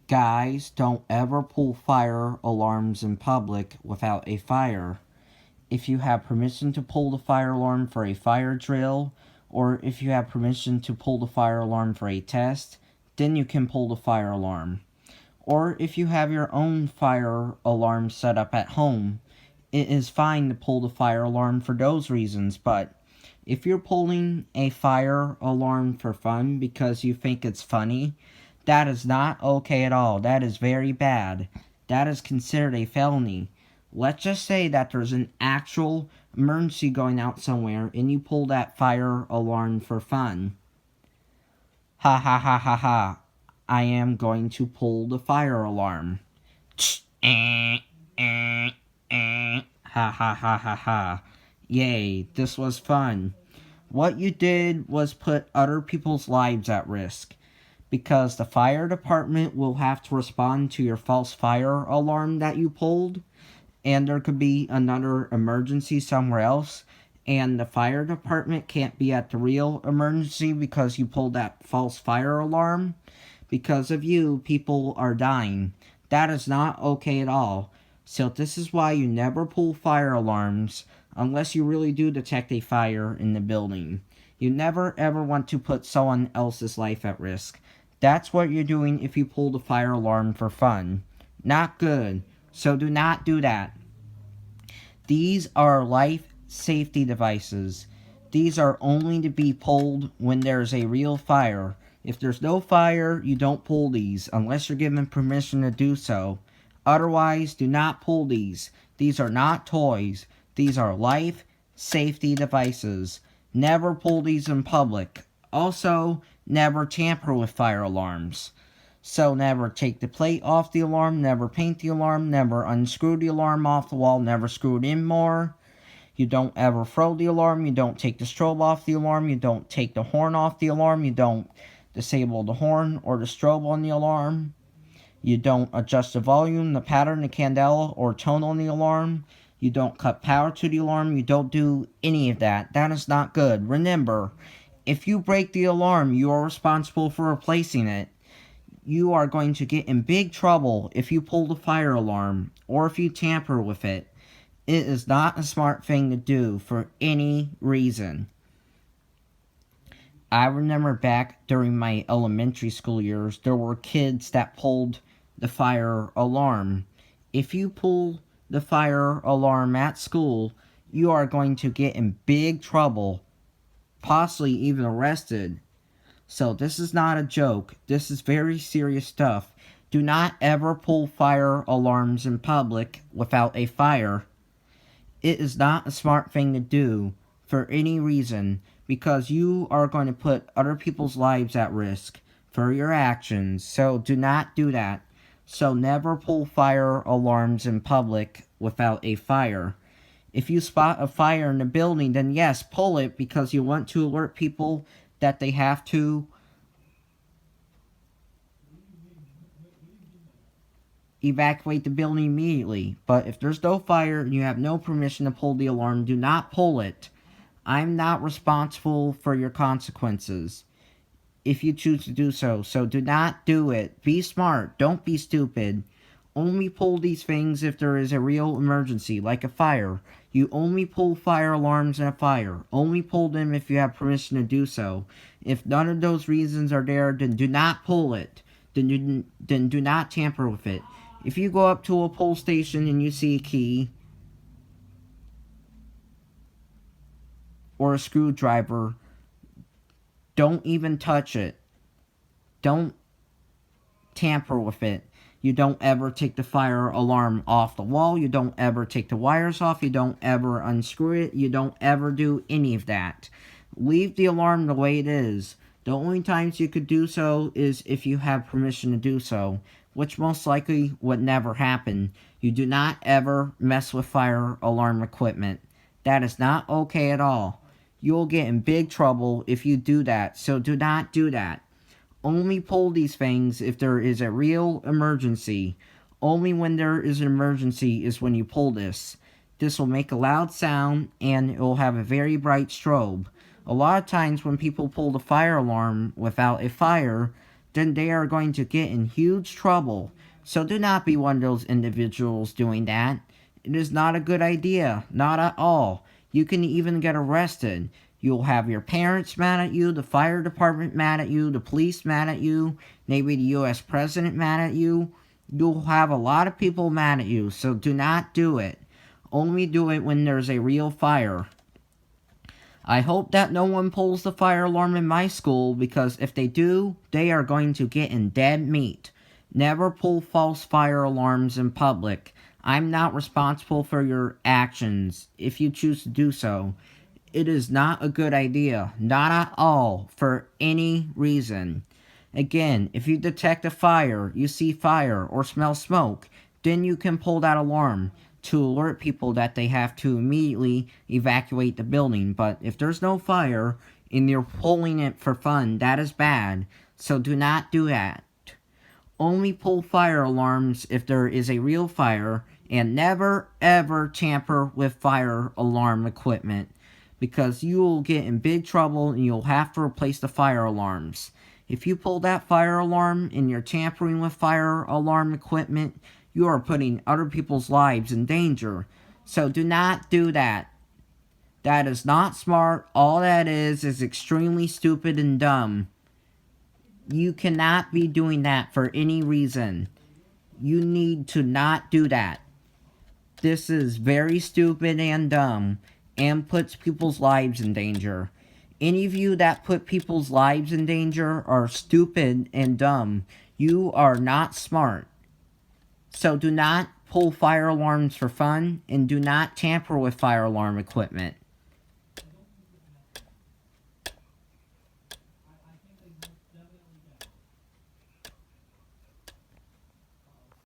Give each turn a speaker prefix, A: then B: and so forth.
A: Guys, don't ever pull fire alarms in public without a fire. If you have permission to pull the fire alarm for a fire drill, or if you have permission to pull the fire alarm for a test, then you can pull the fire alarm. Or if you have your own fire alarm set up at home, it is fine to pull the fire alarm for those reasons, but if you're pulling a fire alarm for fun because you think it's funny, that is not okay at all. That is very bad. That is considered a felony. Let's just say that there's an actual emergency going out somewhere and you pull that fire alarm for fun. Ha ha ha ha ha. I am going to pull the fire alarm. Ha ha ha ha ha. Yay, this was fun. What you did was put other people's lives at risk, because the fire department will have to respond to your false fire alarm that you pulled, and there could be another emergency somewhere else, and the fire department can't be at the real emergency because you pulled that false fire alarm. Because of you, people are dying. That is not okay at all. So this is why you never pull fire alarms unless you really do detect a fire in the building. You never ever want to put someone else's life at risk. That's what you're doing if you pull the fire alarm for fun. Not good. So do not do that. These are life safety devices. These are only to be pulled when there's a real fire. If there's no fire, you don't pull these unless you're given permission to do so. Otherwise, do not pull these. These are not toys. These are life safety devices. Never pull these in public. Also, never tamper with fire alarms. So never take the plate off the alarm, never paint the alarm, never unscrew the alarm off the wall, never screw it in more. You don't ever throw the alarm, you don't take the strobe off the alarm, you don't take the horn off the alarm, you don't disable the horn or the strobe on the alarm. You don't adjust the volume, the pattern, the candela, or tone on the alarm. You don't cut power to the alarm. You don't do any of that. That is not good. Remember, if you break the alarm, you are responsible for replacing it. You are going to get in big trouble if you pull the fire alarm or if you tamper with it. It is not a smart thing to do for any reason. I remember back during my elementary school years, there were kids that pulled the fire alarm. If you pull the fire alarm at school, you are going to get in big trouble, possibly even arrested. So this is not a joke. This is very serious stuff. Do not ever pull fire alarms in public without a fire. It is not a smart thing to do for any reason, because you are going to put other people's lives at risk for your actions. So do not do that. So never pull fire alarms in public without a fire. If you spot a fire in the building, then yes, pull it because you want to alert people that they have to evacuate the building immediately. But if there's no fire and you have no permission to pull the alarm, do not pull it. I'm not responsible for your consequences if you choose to do so. So do not do it. Be smart. Don't be stupid. Only pull these things if there is a real emergency, like a fire. You only pull fire alarms in a fire. Only pull them if you have permission to do so. If none of those reasons are there, then do not pull it. Then do not tamper with it. If you go up to a pull station and you see a key or a screwdriver, don't even touch it. Don't tamper with it. You don't ever take the fire alarm off the wall. You don't ever take the wires off. You don't ever unscrew it. You don't ever do any of that. Leave the alarm the way it is. The only times you could do so is if you have permission to do so, which most likely would never happen. You do not ever mess with fire alarm equipment. That is not okay at all. You'll get in big trouble if you do that, so do not do that. Only pull these things if there is a real emergency. Only when there is an emergency is when you pull this. This will make a loud sound and it will have a very bright strobe. A lot of times when people pull the fire alarm without a fire, then they are going to get in huge trouble. So do not be one of those individuals doing that. It is not a good idea, not at all. You can even get arrested. You'll have your parents mad at you, the fire department mad at you, the police mad at you, maybe the US president mad at you. You'll have a lot of people mad at you, so do not do it. Only do it when there's a real fire. I hope that no one pulls the fire alarm in my school, because if they do, they are going to get in dead meat. Never pull false fire alarms in public. I'm not responsible for your actions if you choose to do so. It is not a good idea, not at all, for any reason. Again, if you detect a fire, you see fire, or smell smoke, then you can pull that alarm to alert people that they have to immediately evacuate the building. But if there's no fire and you're pulling it for fun, that is bad. So do not do that. Only pull fire alarms if there is a real fire, and never ever tamper with fire alarm equipment, because you will get in big trouble and you'll have to replace the fire alarms. If you pull that fire alarm and you're tampering with fire alarm equipment, you are putting other people's lives in danger. So do not do that. That is not smart. All that is extremely stupid and dumb. You cannot be doing that for any reason. You need to not do that. This is very stupid and dumb, and puts people's lives in danger. Any of you that put people's lives in danger are stupid and dumb. You are not smart. So do not pull fire alarms for fun, and do not tamper with fire alarm equipment.